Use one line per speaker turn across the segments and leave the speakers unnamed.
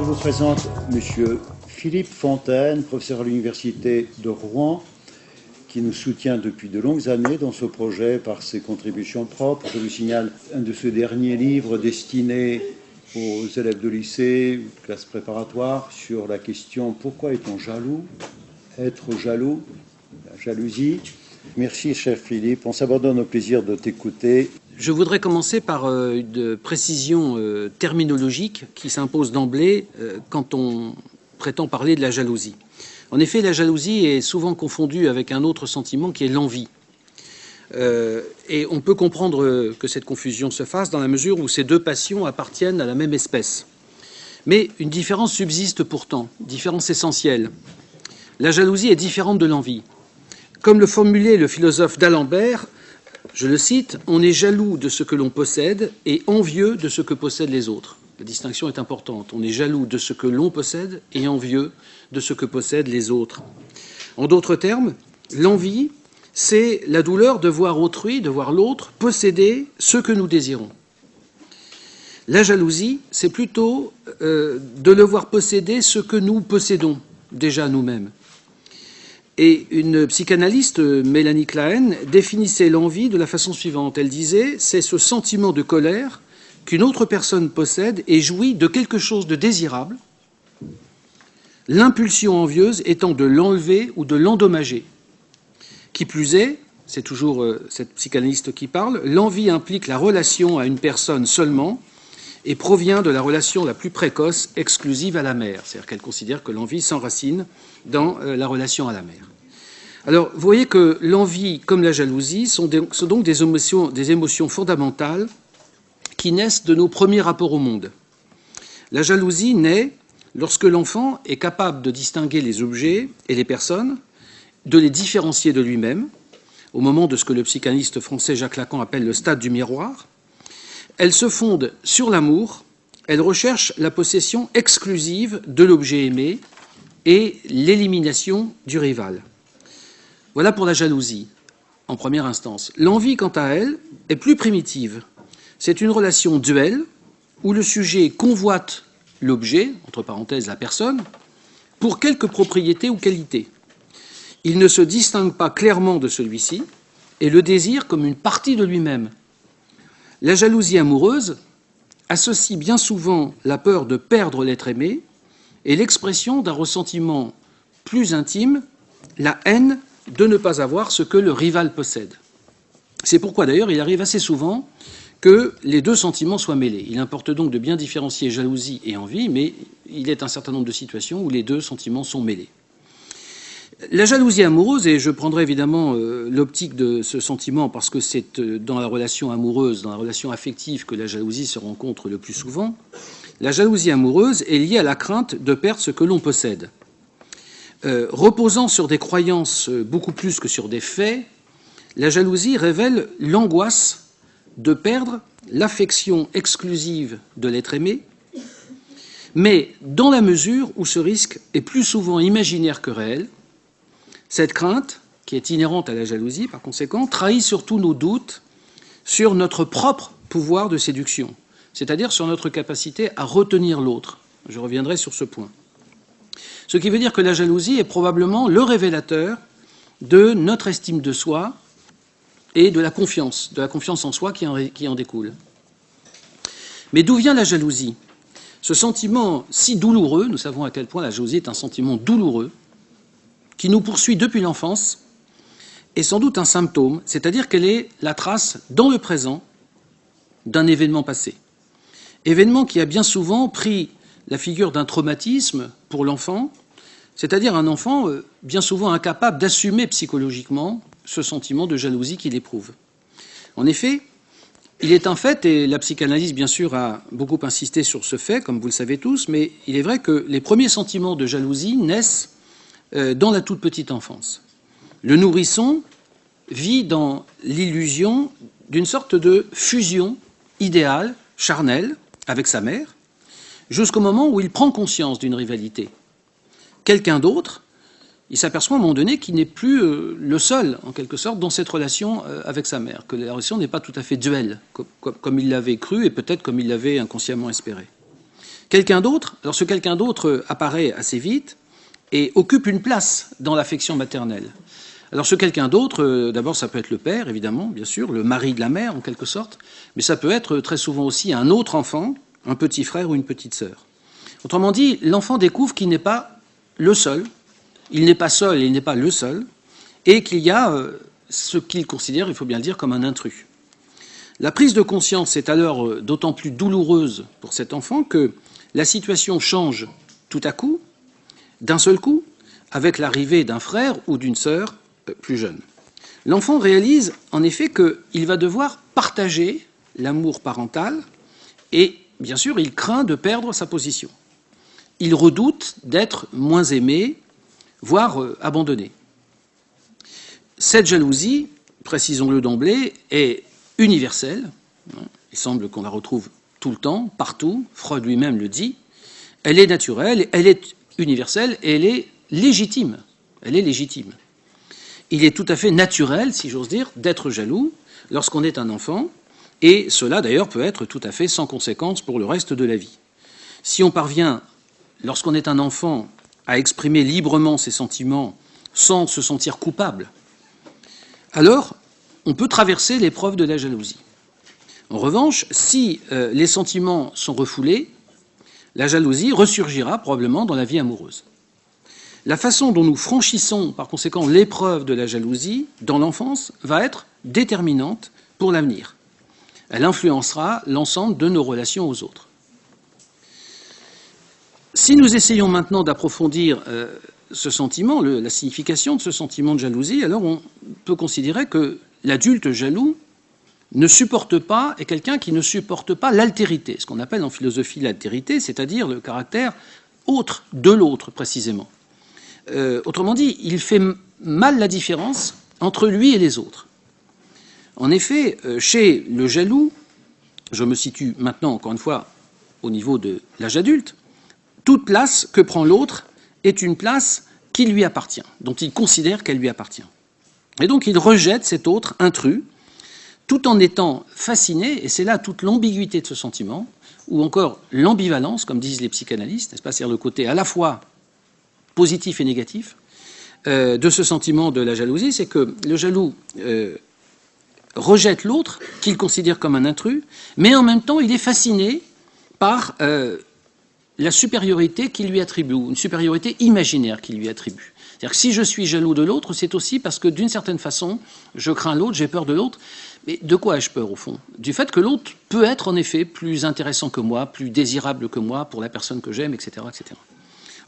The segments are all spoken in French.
vous présente M. Philippe Fontaine, professeur à l'Université de Rouen, qui nous soutient depuis de longues années dans ce projet par ses contributions propres. Je vous signale un de ses derniers livres destinés aux élèves de lycée, classe préparatoire, sur la question « Pourquoi est-on jaloux ?» Être jaloux, la jalousie. Merci, cher Philippe. On s'abandonne au plaisir de t'écouter.
Je voudrais commencer par une précision terminologique qui s'impose d'emblée quand on prétend parler de la jalousie. En effet, la jalousie est souvent confondue avec un autre sentiment qui est l'envie. Et on peut comprendre que cette confusion se fasse dans la mesure où ces deux passions appartiennent à la même espèce. Mais une différence subsiste pourtant, différence essentielle. La jalousie est différente de l'envie. Comme le formulait le philosophe d'Alembert, je le cite, « On est jaloux de ce que l'on possède et envieux de ce que possèdent les autres ». La distinction est importante. On est jaloux de ce que l'on possède et envieux de ce que possèdent les autres. En d'autres termes, l'envie, c'est la douleur de voir autrui, de voir l'autre posséder ce que nous désirons. La jalousie, c'est plutôt de le voir posséder ce que nous possédons déjà nous-mêmes. Et une psychanalyste, Mélanie Klein, définissait l'envie de la façon suivante. Elle disait « c'est ce sentiment de colère qu'une autre personne possède et jouit de quelque chose de désirable, l'impulsion envieuse étant de l'enlever ou de l'endommager. Qui plus est, c'est toujours cette psychanalyste qui parle, l'envie implique la relation à une personne seulement et provient de la relation la plus précoce, exclusive à la mère. C'est-à-dire qu'elle considère que l'envie s'enracine dans la relation à la mère. Alors, vous voyez que l'envie, comme la jalousie, sont donc des émotions fondamentales qui naissent de nos premiers rapports au monde. La jalousie naît lorsque l'enfant est capable de distinguer les objets et les personnes, de les différencier de lui-même, au moment de ce que le psychanalyste français Jacques Lacan appelle le stade du miroir. Elle se fonde sur l'amour, elle recherche la possession exclusive de l'objet aimé et l'élimination du rival. Voilà pour la jalousie, en première instance. L'envie, quant à elle, est plus primitive. C'est une relation duelle où le sujet convoite l'objet, entre parenthèses la personne, pour quelque propriété ou qualité. Il ne se distingue pas clairement de celui-ci et le désire comme une partie de lui-même. La jalousie amoureuse associe bien souvent la peur de perdre l'être aimé et l'expression d'un ressentiment plus intime, la haine de ne pas avoir ce que le rival possède. C'est pourquoi d'ailleurs il arrive assez souvent que les deux sentiments soient mêlés. Il importe donc de bien différencier jalousie et envie, mais il est un certain nombre de situations où les deux sentiments sont mêlés. La jalousie amoureuse, et je prendrai évidemment l'optique de ce sentiment parce que c'est dans la relation amoureuse, dans la relation affective que la jalousie se rencontre le plus souvent, la jalousie amoureuse est liée à la crainte de perdre ce que l'on possède. Reposant sur des croyances beaucoup plus que sur des faits, la jalousie révèle l'angoisse de perdre l'affection exclusive de l'être aimé, mais dans la mesure où ce risque est plus souvent imaginaire que réel. Cette crainte, qui est inhérente à la jalousie, par conséquent, trahit surtout nos doutes sur notre propre pouvoir de séduction, c'est-à-dire sur notre capacité à retenir l'autre. Je reviendrai sur ce point. Ce qui veut dire que la jalousie est probablement le révélateur de notre estime de soi et de la confiance en soi qui en découle. Mais d'où vient la jalousie? Ce sentiment si douloureux, nous savons à quel point la jalousie est un sentiment douloureux, qui nous poursuit depuis l'enfance, est sans doute un symptôme, c'est-à-dire qu'elle est la trace dans le présent d'un événement passé. Événement qui a bien souvent pris la figure d'un traumatisme pour l'enfant, c'est-à-dire un enfant bien souvent incapable d'assumer psychologiquement ce sentiment de jalousie qu'il éprouve. En effet, il est un fait, et la psychanalyse bien sûr a beaucoup insisté sur ce fait, comme vous le savez tous, mais il est vrai que les premiers sentiments de jalousie naissent dans la toute petite enfance. Le nourrisson vit dans l'illusion d'une sorte de fusion idéale, charnelle, avec sa mère, jusqu'au moment où il prend conscience d'une rivalité. Quelqu'un d'autre, il s'aperçoit à un moment donné qu'il n'est plus le seul, en quelque sorte, dans cette relation avec sa mère, que la relation n'est pas tout à fait duelle, comme il l'avait cru et peut-être comme il l'avait inconsciemment espéré. Quelqu'un d'autre, alors ce quelqu'un d'autre apparaît assez vite et occupe une place dans l'affection maternelle. Alors ce quelqu'un d'autre, d'abord ça peut être le père, évidemment, bien sûr, le mari de la mère en quelque sorte, mais ça peut être très souvent aussi un autre enfant, un petit frère ou une petite sœur. Autrement dit, l'enfant découvre qu'il n'est pas le seul, il n'est pas seul et il n'est pas le seul, et qu'il y a ce qu'il considère, il faut bien le dire, comme un intrus. La prise de conscience est alors d'autant plus douloureuse pour cet enfant que la situation change tout à coup, d'un seul coup, avec l'arrivée d'un frère ou d'une sœur plus jeune. L'enfant réalise en effet qu'il va devoir partager l'amour parental et, bien sûr, il craint de perdre sa position. Il redoute d'être moins aimé, voire abandonné. Cette jalousie, précisons-le d'emblée, est universelle. Il semble qu'on la retrouve tout le temps, partout. Freud lui-même le dit. Elle est naturelle, elle est universelle et elle est légitime. Elle est légitime. Il est tout à fait naturel, si j'ose dire, d'être jaloux lorsqu'on est un enfant, et cela d'ailleurs peut être tout à fait sans conséquence pour le reste de la vie. Si on parvient, lorsqu'on est un enfant, à exprimer librement ses sentiments sans se sentir coupable, alors on peut traverser l'épreuve de la jalousie. En revanche, si les sentiments sont refoulés, la jalousie ressurgira probablement dans la vie amoureuse. La façon dont nous franchissons, par conséquent, l'épreuve de la jalousie dans l'enfance va être déterminante pour l'avenir. Elle influencera l'ensemble de nos relations aux autres. Si nous essayons maintenant d'approfondir ce sentiment, la signification de ce sentiment de jalousie, alors on peut considérer que l'adulte jaloux ne supporte pas, est quelqu'un qui ne supporte pas l'altérité, ce qu'on appelle en philosophie l'altérité, c'est-à-dire le caractère autre de l'autre, précisément. Autrement dit, il fait mal la différence entre lui et les autres. En effet, chez le jaloux, je me situe maintenant, encore une fois, au niveau de l'âge adulte, toute place que prend l'autre est une place qui lui appartient, dont il considère qu'elle lui appartient. Et donc il rejette cet autre intrus, tout en étant fasciné, et c'est là toute l'ambiguïté de ce sentiment, ou encore l'ambivalence, comme disent les psychanalystes, n'est-ce pas, c'est-à-dire le côté à la fois positif et négatif de ce sentiment de la jalousie, c'est que le jaloux rejette l'autre, qu'il considère comme un intrus, mais en même temps il est fasciné par la supériorité qu'il lui attribue, ou une supériorité imaginaire qu'il lui attribue. C'est-à-dire que si je suis jaloux de l'autre, c'est aussi parce que d'une certaine façon, je crains l'autre, j'ai peur de l'autre. Mais de quoi ai-je peur au fond? Du fait que l'autre peut être en effet plus intéressant que moi, plus désirable que moi pour la personne que j'aime, etc., etc.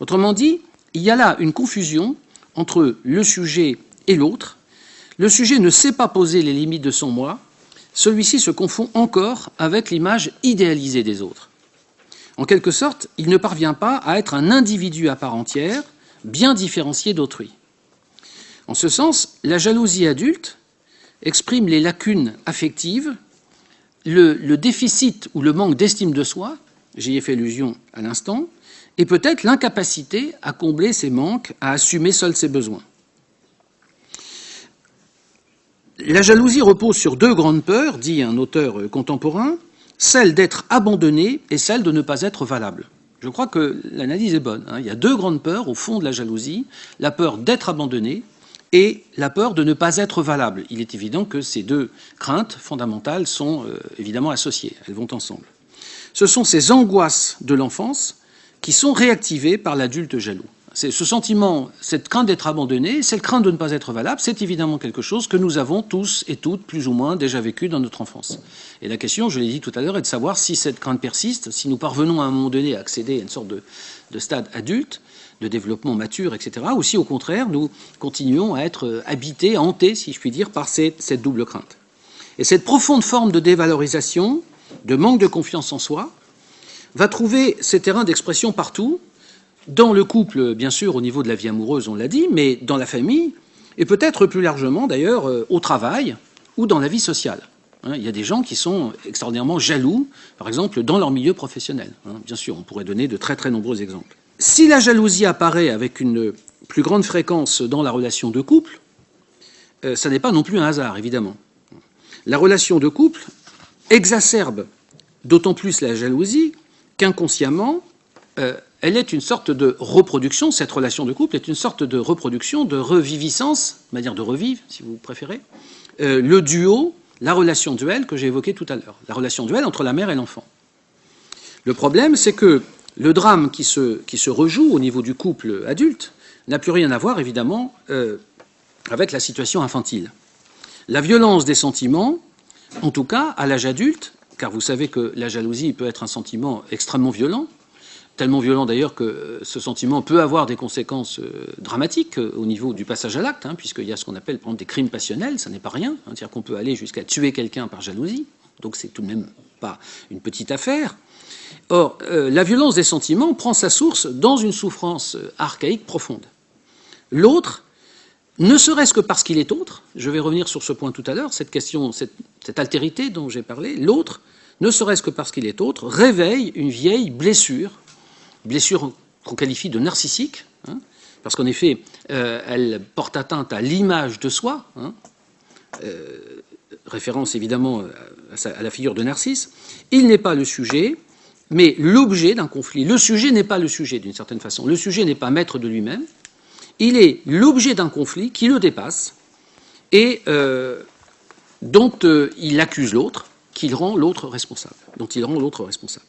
Autrement dit, il y a là une confusion entre le sujet et l'autre. Le sujet ne sait pas poser les limites de son moi. Celui-ci se confond encore avec l'image idéalisée des autres. En quelque sorte, il ne parvient pas à être un individu à part entière, bien différencié d'autrui. En ce sens, la jalousie adulte exprime les lacunes affectives, le déficit ou le manque d'estime de soi, j'y ai fait allusion à l'instant, et peut-être l'incapacité à combler ses manques, à assumer seul ses besoins. La jalousie repose sur deux grandes peurs, dit un auteur contemporain, celle d'être abandonné et celle de ne pas être valable. Je crois que l'analyse est bonne. Il y a deux grandes peurs au fond de la jalousie, la peur d'être abandonné et la peur de ne pas être valable. Il est évident que ces deux craintes fondamentales sont évidemment associées, elles vont ensemble. Ce sont ces angoisses de l'enfance qui sont réactivées par l'adulte jaloux. C'est ce sentiment, cette crainte d'être abandonné, cette crainte de ne pas être valable, c'est évidemment quelque chose que nous avons tous et toutes, plus ou moins, déjà vécu dans notre enfance. Et la question, je l'ai dit tout à l'heure, est de savoir si cette crainte persiste, si nous parvenons à un moment donné à accéder à une sorte de stade adulte, de développement mature, etc., ou si au contraire, nous continuons à être habités, hantés, si je puis dire, par cette double crainte. Et cette profonde forme de dévalorisation, de manque de confiance en soi, va trouver ses terrains d'expression partout, dans le couple, bien sûr, au niveau de la vie amoureuse, on l'a dit, mais dans la famille, et peut-être plus largement, d'ailleurs, au travail ou dans la vie sociale. Il y a des gens qui sont extraordinairement jaloux, par exemple, dans leur milieu professionnel. Bien sûr, on pourrait donner de très très nombreux exemples. Si la jalousie apparaît avec une plus grande fréquence dans la relation de couple, ça n'est pas non plus un hasard, évidemment. La relation de couple exacerbe d'autant plus la jalousie qu'inconsciemment, elle est une sorte de reproduction, cette relation de couple est une sorte de reproduction, de reviviscence, manière de revivre, si vous préférez, le duo, la relation duel que j'ai évoquée tout à l'heure, la relation duel entre la mère et l'enfant. Le problème, c'est que le drame qui se rejoue au niveau du couple adulte n'a plus rien à voir, évidemment, avec la situation infantile. La violence des sentiments, en tout cas, à l'âge adulte, car vous savez que la jalousie peut être un sentiment extrêmement violent, tellement violent d'ailleurs que ce sentiment peut avoir des conséquences dramatiques au niveau du passage à l'acte, puisqu'il y a ce qu'on appelle, par exemple, des crimes passionnels, ça n'est pas rien, c'est-à-dire qu'on peut aller jusqu'à tuer quelqu'un par jalousie, donc c'est tout de même pas une petite affaire. Or, la violence des sentiments prend sa source dans une souffrance archaïque profonde. L'autre, ne serait-ce que parce qu'il est autre, je vais revenir sur ce point tout à l'heure, cette question, cette altérité dont j'ai parlé, l'autre, ne serait-ce que parce qu'il est autre, réveille une vieille blessure qu'on qualifie de narcissique, parce qu'en effet, elle porte atteinte à l'image de soi, référence évidemment à la figure de Narcisse. Il n'est pas le sujet, mais l'objet d'un conflit. Le sujet n'est pas le sujet, d'une certaine façon. Le sujet n'est pas maître de lui-même. Il est l'objet d'un conflit qui le dépasse et dont il accuse l'autre, qu'il rend l'autre responsable, dont il rend l'autre responsable.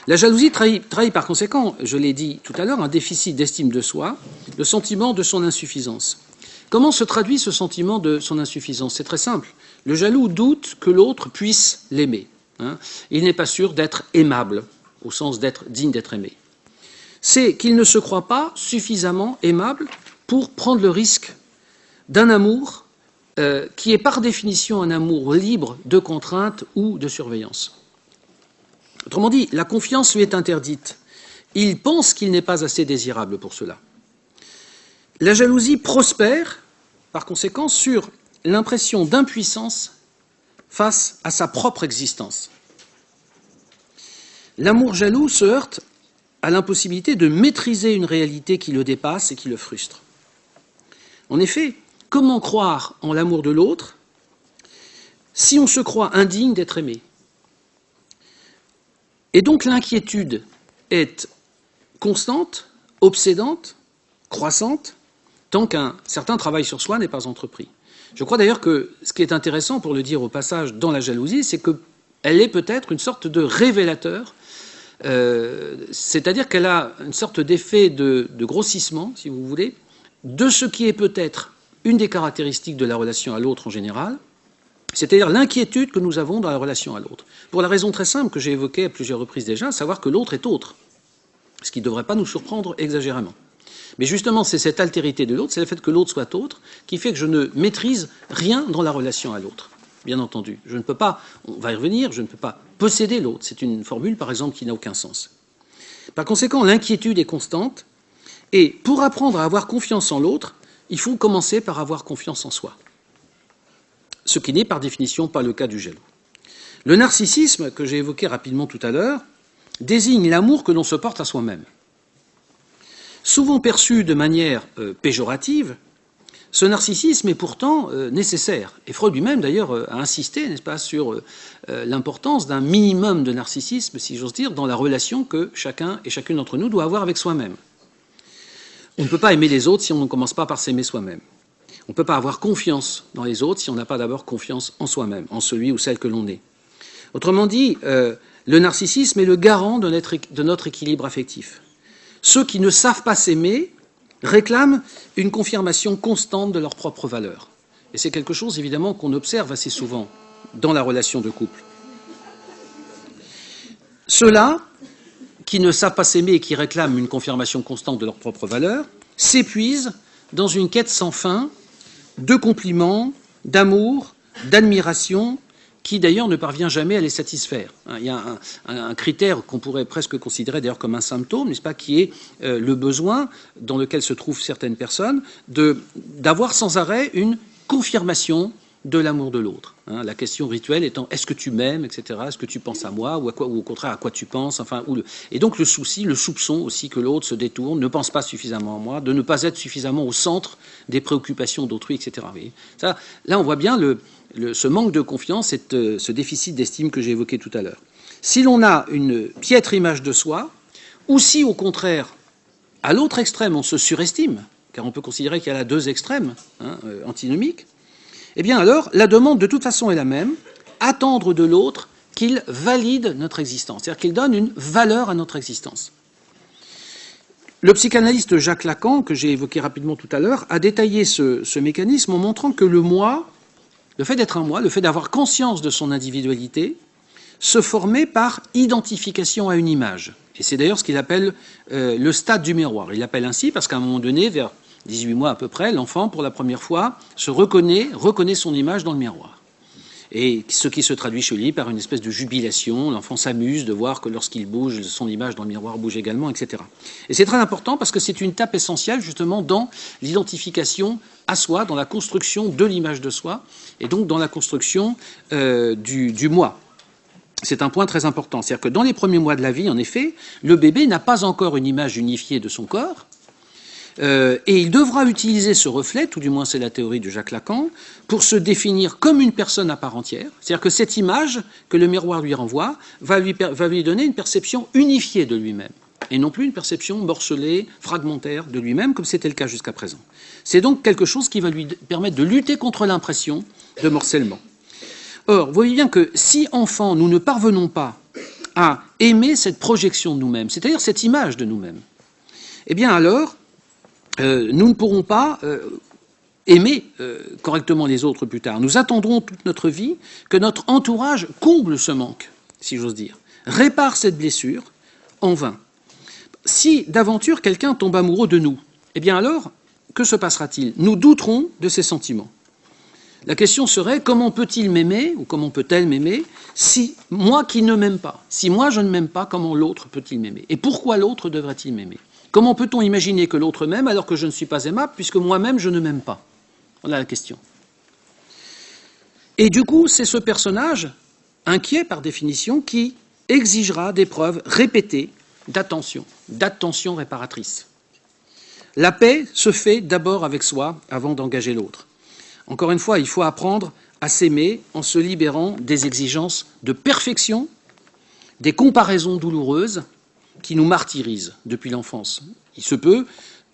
La jalousie trahit par conséquent, je l'ai dit tout à l'heure, un déficit d'estime de soi, le sentiment de son insuffisance. Comment se traduit ce sentiment de son insuffisance? C'est très simple. Le jaloux doute que l'autre puisse l'aimer. Il n'est pas sûr d'être aimable, au sens d'être digne d'être aimé. C'est qu'il ne se croit pas suffisamment aimable pour prendre le risque d'un amour qui est par définition un amour libre de contrainte ou de surveillance. Autrement dit, la confiance lui est interdite. Il pense qu'il n'est pas assez désirable pour cela. La jalousie prospère, par conséquent, sur l'impression d'impuissance face à sa propre existence. L'amour jaloux se heurte à l'impossibilité de maîtriser une réalité qui le dépasse et qui le frustre. En effet, comment croire en l'amour de l'autre si on se croit indigne d'être aimé? Et donc l'inquiétude est constante, obsédante, croissante, tant qu'un certain travail sur soi n'est pas entrepris. Je crois d'ailleurs que ce qui est intéressant, pour le dire au passage, dans la jalousie, c'est qu'elle est peut-être une sorte de révélateur, c'est-à-dire qu'elle a une sorte d'effet de grossissement, si vous voulez, de ce qui est peut-être une des caractéristiques de la relation à l'autre en général, c'est-à-dire l'inquiétude que nous avons dans la relation à l'autre. Pour la raison très simple que j'ai évoquée à plusieurs reprises déjà, savoir que l'autre est autre, ce qui ne devrait pas nous surprendre exagérément. Mais justement, c'est cette altérité de l'autre, c'est le fait que l'autre soit autre, qui fait que je ne maîtrise rien dans la relation à l'autre. Bien entendu, je ne peux pas, on va y revenir, je ne peux pas posséder l'autre. C'est une formule, par exemple, qui n'a aucun sens. Par conséquent, l'inquiétude est constante, et pour apprendre à avoir confiance en l'autre, il faut commencer par avoir confiance en soi. Ce qui n'est par définition pas le cas du jaloux. Le narcissisme, que j'ai évoqué rapidement tout à l'heure, désigne l'amour que l'on se porte à soi-même. Souvent perçu de manière péjorative, ce narcissisme est pourtant nécessaire. Et Freud lui-même, d'ailleurs, a insisté, n'est-ce pas, sur l'importance d'un minimum de narcissisme, si j'ose dire, dans la relation que chacun et chacune d'entre nous doit avoir avec soi-même. On ne peut pas aimer les autres si on ne commence pas par s'aimer soi-même. On ne peut pas avoir confiance dans les autres si on n'a pas d'abord confiance en soi-même, en celui ou celle que l'on est. Autrement dit, le narcissisme est le garant de notre équilibre affectif. Ceux qui ne savent pas s'aimer réclament une confirmation constante de leur propre valeur. Et c'est quelque chose, évidemment, qu'on observe assez souvent dans la relation de couple. Ceux-là, qui ne savent pas s'aimer et qui réclament une confirmation constante de leur propre valeur, s'épuisent dans une quête sans fin de compliments, d'amour, d'admiration, qui d'ailleurs ne parvient jamais à les satisfaire. Il y a un critère qu'on pourrait presque considérer d'ailleurs comme un symptôme, n'est-ce pas, qui est le besoin dans lequel se trouvent certaines personnes d'avoir sans arrêt une confirmation de l'amour de l'autre. La question rituelle étant est-ce que tu m'aimes, etc. Est-ce que tu penses à moi ou au contraire à quoi tu penses, enfin, et donc le souci, le soupçon aussi que l'autre se détourne, ne pense pas suffisamment à moi, de ne pas être suffisamment au centre des préoccupations d'autrui, etc. Ça, là, on voit bien ce manque de confiance et ce déficit d'estime que j'ai évoqué tout à l'heure. Si l'on a une piètre image de soi, ou si, au contraire, à l'autre extrême, on se surestime, car on peut considérer qu'il y a là deux extrêmes antinomiques, eh bien alors, la demande de toute façon est la même, attendre de l'autre qu'il valide notre existence, c'est-à-dire qu'il donne une valeur à notre existence. Le psychanalyste Jacques Lacan, que j'ai évoqué rapidement tout à l'heure, a détaillé ce mécanisme en montrant que le moi, le fait d'être un moi, le fait d'avoir conscience de son individualité, se formait par identification à une image. Et c'est d'ailleurs ce qu'il appelle le stade du miroir. Il l'appelle ainsi parce qu'à un moment donné, vers 18 mois à peu près, l'enfant, pour la première fois, se reconnaît son image dans le miroir. Et ce qui se traduit chez lui par une espèce de jubilation. L'enfant s'amuse de voir que lorsqu'il bouge, son image dans le miroir bouge également, etc. Et c'est très important parce que c'est une étape essentielle justement dans l'identification à soi, dans la construction de l'image de soi, et donc dans la construction du moi. C'est un point très important. C'est-à-dire que dans les premiers mois de la vie, en effet, le bébé n'a pas encore une image unifiée de son corps, et il devra utiliser ce reflet, tout du moins c'est la théorie de Jacques Lacan, pour se définir comme une personne à part entière. C'est-à-dire que cette image que le miroir lui renvoie va lui donner une perception unifiée de lui-même, et non plus une perception morcelée, fragmentaire de lui-même, comme c'était le cas jusqu'à présent. C'est donc quelque chose qui va lui permettre de lutter contre l'impression de morcellement. Or, vous voyez bien que si, enfant, nous ne parvenons pas à aimer cette projection de nous-mêmes, c'est-à-dire cette image de nous-mêmes, eh bien alors, nous ne pourrons pas aimer correctement les autres plus tard. Nous attendrons toute notre vie que notre entourage comble ce manque, si j'ose dire, répare cette blessure en vain. Si d'aventure quelqu'un tombe amoureux de nous, eh bien alors, que se passera-t-il? Nous douterons de ses sentiments. La question serait comment peut-il m'aimer ou comment peut-elle m'aimer si moi qui ne m'aime pas, si moi je ne m'aime pas, comment l'autre peut-il m'aimer? Et pourquoi l'autre devrait-il m'aimer? Comment peut-on imaginer que l'autre m'aime alors que je ne suis pas aimable puisque moi-même je ne m'aime pas? Voilà la question. Et du coup, c'est ce personnage, inquiet par définition, qui exigera des preuves répétées d'attention réparatrice. La paix se fait d'abord avec soi avant d'engager l'autre. Encore une fois, il faut apprendre à s'aimer en se libérant des exigences de perfection, des comparaisons douloureuses qui nous martyrisent depuis l'enfance. Il se peut,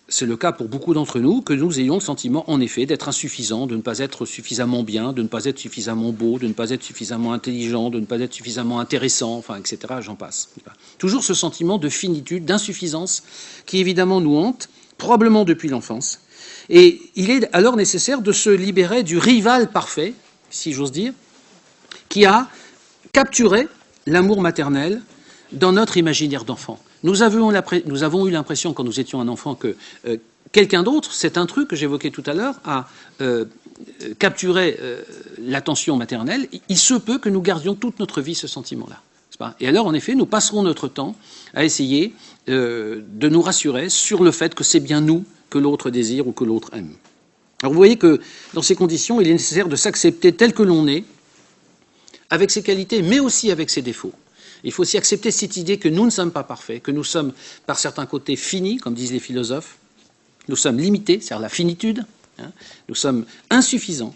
c'est le cas pour beaucoup d'entre nous, que nous ayons le sentiment, en effet, d'être insuffisants, de ne pas être suffisamment bien, de ne pas être suffisamment beau, de ne pas être suffisamment intelligent, de ne pas être suffisamment intéressant, enfin, etc., j'en passe. Toujours ce sentiment de finitude, d'insuffisance, qui évidemment nous hante, probablement depuis l'enfance. Et il est alors nécessaire de se libérer du rival parfait, si j'ose dire, qui a capturé l'amour maternel dans notre imaginaire d'enfant. Nous avons eu l'impression, quand nous étions un enfant, que quelqu'un d'autre, c'est un truc que j'évoquais tout à l'heure, a capturé l'attention maternelle. Il se peut que nous gardions toute notre vie ce sentiment-là. Et alors, en effet, nous passerons notre temps à essayer de nous rassurer sur le fait que c'est bien nous que l'autre désire ou que l'autre aime. Alors vous voyez que dans ces conditions, il est nécessaire de s'accepter tel que l'on est, avec ses qualités, mais aussi avec ses défauts. Il faut aussi accepter cette idée que nous ne sommes pas parfaits, que nous sommes par certains côtés finis, comme disent les philosophes, nous sommes limités, c'est-à-dire la finitude, nous sommes insuffisants.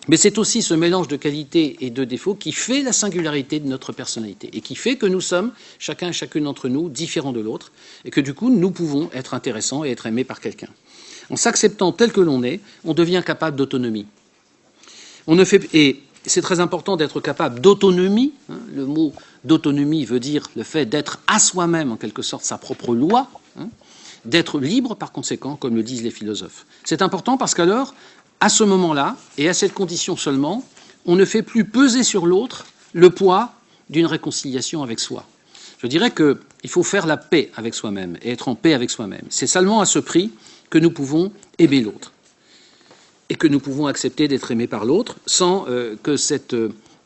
Mais c'est aussi ce mélange de qualités et de défauts qui fait la singularité de notre personnalité et qui fait que nous sommes, chacun et chacune d'entre nous, différents de l'autre et que du coup, nous pouvons être intéressants et être aimés par quelqu'un. En s'acceptant tel que l'on est, on devient capable d'autonomie. Et c'est très important d'être capable d'autonomie. Le mot d'autonomie veut dire le fait d'être à soi-même, en quelque sorte, sa propre loi, d'être libre, par conséquent, comme le disent les philosophes. C'est important parce qu'alors, à ce moment-là, et à cette condition seulement, on ne fait plus peser sur l'autre le poids d'une réconciliation avec soi. Je dirais qu'il faut faire la paix avec soi-même et être en paix avec soi-même. C'est seulement à ce prix que nous pouvons aimer l'autre et que nous pouvons accepter d'être aimés par l'autre sans que cette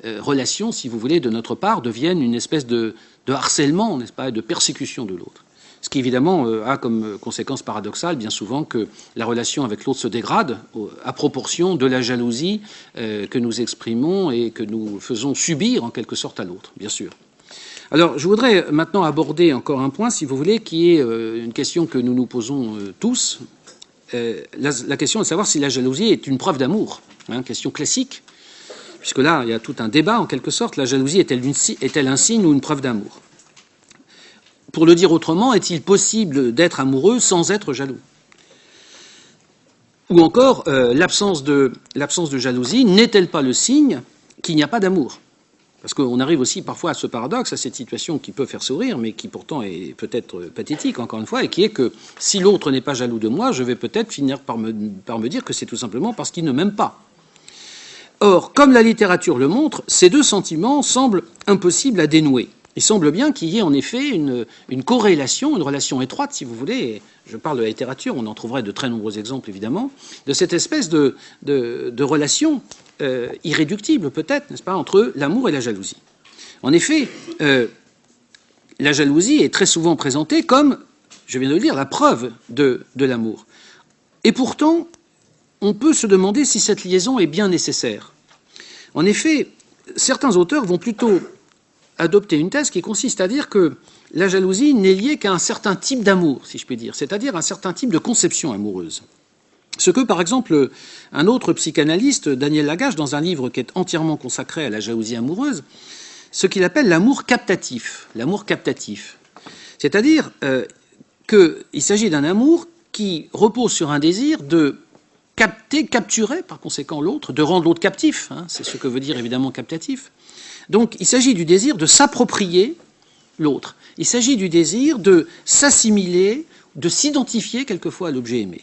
relation, si vous voulez, de notre part, devienne une espèce de harcèlement, n'est-ce pas, de persécution de l'autre. Ce qui, évidemment, a comme conséquence paradoxale, bien souvent, que la relation avec l'autre se dégrade à proportion de la jalousie que nous exprimons et que nous faisons subir, en quelque sorte, à l'autre, bien sûr. Alors, je voudrais maintenant aborder encore un point, si vous voulez, qui est une question que nous nous posons tous. La question est de savoir si la jalousie est une preuve d'amour. Question classique, puisque là, il y a tout un débat, en quelque sorte. La jalousie est-elle un signe ou une preuve d'amour ? pour le dire autrement, est-il possible d'être amoureux sans être jaloux? Ou encore, l'absence de jalousie n'est-elle pas le signe qu'il n'y a pas d'amour? Parce qu'on arrive aussi parfois à ce paradoxe, à cette situation qui peut faire sourire, mais qui pourtant est peut-être pathétique, encore une fois, et qui est que si l'autre n'est pas jaloux de moi, je vais peut-être finir par me dire que c'est tout simplement parce qu'il ne m'aime pas. Or, comme la littérature le montre, ces deux sentiments semblent impossibles à dénouer. Il semble bien qu'il y ait en effet une corrélation, une relation étroite, si vous voulez, et je parle de la littérature, on en trouverait de très nombreux exemples évidemment, de cette espèce de relation irréductible peut-être, n'est-ce pas, entre l'amour et la jalousie. En effet, la jalousie est très souvent présentée comme, je viens de le dire, la preuve de l'amour. Et pourtant, on peut se demander si cette liaison est bien nécessaire. En effet, certains auteurs vont plutôt adopter une thèse qui consiste à dire que la jalousie n'est liée qu'à un certain type d'amour, si je puis dire, c'est-à-dire un certain type de conception amoureuse. Ce que, par exemple, un autre psychanalyste, Daniel Lagache, dans un livre qui est entièrement consacré à la jalousie amoureuse, ce qu'il appelle l'amour captatif. L'amour captatif. C'est-à-dire qu'il s'agit d'un amour qui repose sur un désir de capturer par conséquent l'autre, de rendre l'autre captif, hein, c'est ce que veut dire évidemment captatif. Donc il s'agit du désir de s'approprier l'autre. Il s'agit du désir de s'assimiler, de s'identifier quelquefois à l'objet aimé.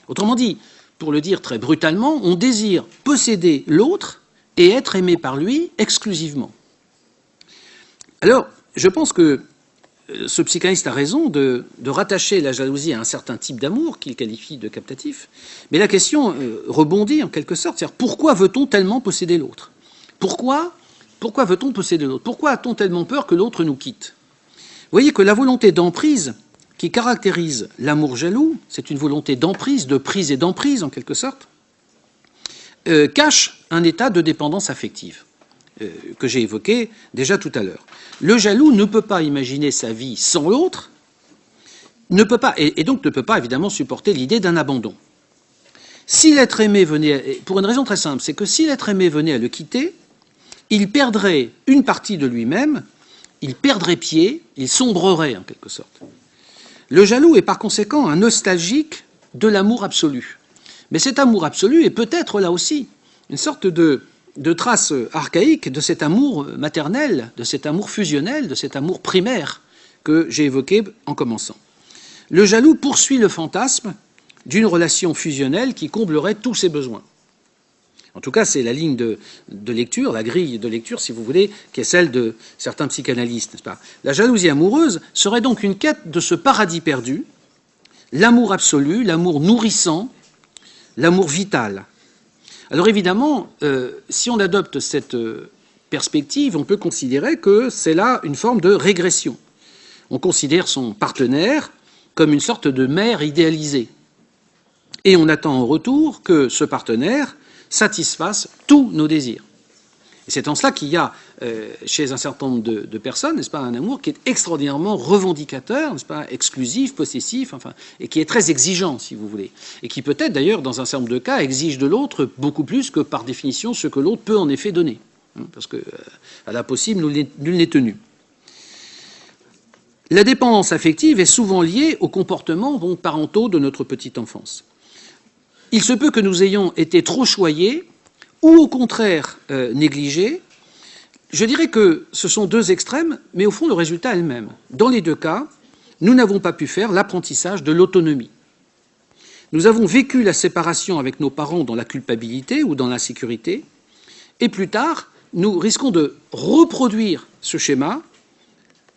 Autrement dit, pour le dire très brutalement, on désire posséder l'autre et être aimé par lui exclusivement. Alors, je pense que ce psychanalyste a raison de rattacher la jalousie à un certain type d'amour qu'il qualifie de captatif. Mais la question rebondit en quelque sorte. C'est-à-dire, pourquoi veut-on tellement posséder l'autre? Pourquoi veut-on posséder l'autre? Pourquoi a-t-on tellement peur que l'autre nous quitte? Vous voyez que la volonté d'emprise qui caractérise l'amour jaloux, c'est une volonté d'emprise, de prise et d'emprise en quelque sorte, cache un état de dépendance affective que j'ai évoqué déjà tout à l'heure. Le jaloux ne peut pas imaginer sa vie sans l'autre, ne peut pas, et donc ne peut pas évidemment supporter l'idée d'un abandon. Si l'être aimé venait, pour une raison très simple, c'est que si l'être aimé venait à le quitter, il perdrait une partie de lui-même, il perdrait pied, il sombrerait en quelque sorte. Le jaloux est par conséquent un nostalgique de l'amour absolu. Mais cet amour absolu est peut-être là aussi une sorte de trace archaïque de cet amour maternel, de cet amour fusionnel, de cet amour primaire que j'ai évoqué en commençant. Le jaloux poursuit le fantasme d'une relation fusionnelle qui comblerait tous ses besoins. En tout cas, c'est la ligne de lecture, la grille de lecture, si vous voulez, qui est celle de certains psychanalystes, n'est-ce pas? La jalousie amoureuse serait donc une quête de ce paradis perdu, l'amour absolu, l'amour nourrissant, l'amour vital. Alors évidemment, si on adopte cette perspective, on peut considérer que c'est là une forme de régression. On considère son partenaire comme une sorte de mère idéalisée. Et on attend en retour que ce partenaire satisfasse tous nos désirs. Et c'est en cela qu'il y a chez un certain nombre de personnes, n'est-ce pas, un amour qui est extraordinairement revendicateur, n'est-ce pas, exclusif, possessif, enfin, et qui est très exigeant, si vous voulez, et qui peut-être d'ailleurs, dans un certain nombre de cas, exige de l'autre beaucoup plus que par définition ce que l'autre peut en effet donner, hein, parce que à l'impossible, nul n'est tenu. La dépendance affective est souvent liée aux comportements parentaux de notre petite enfance. Il se peut que nous ayons été trop choyés ou au contraire négligés. Je dirais que ce sont deux extrêmes, mais au fond le résultat est le même. Dans les deux cas, nous n'avons pas pu faire l'apprentissage de l'autonomie. Nous avons vécu la séparation avec nos parents dans la culpabilité ou dans l'insécurité, et plus tard, nous risquons de reproduire ce schéma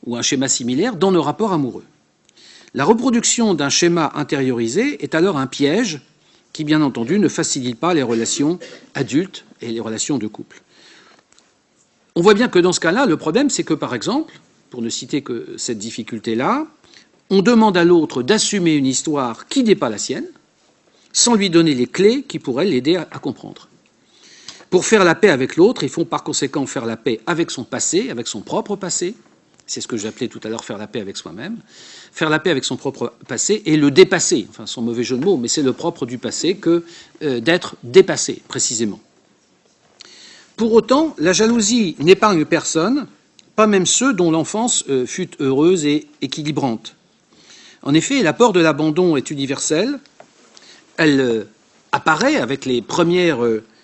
ou un schéma similaire dans nos rapports amoureux. La reproduction d'un schéma intériorisé est alors un piège qui, bien entendu, ne facilite pas les relations adultes et les relations de couple. On voit bien que dans ce cas-là, le problème, c'est que, par exemple, pour ne citer que cette difficulté-là, on demande à l'autre d'assumer une histoire qui n'est pas la sienne, sans lui donner les clés qui pourraient l'aider à comprendre. Pour faire la paix avec l'autre, il faut par conséquent faire la paix avec son passé, avec son propre passé. C'est ce que j'appelais tout à l'heure faire la paix avec soi-même. Faire la paix avec son propre passé et le dépasser. Enfin, sans mauvais jeu de mots, mais c'est le propre du passé que d'être dépassé, précisément. Pour autant, la jalousie n'épargne personne pas même ceux dont l'enfance fut heureuse et équilibrante. En effet, la peur de l'abandon est universelle. Elle apparaît avec les premières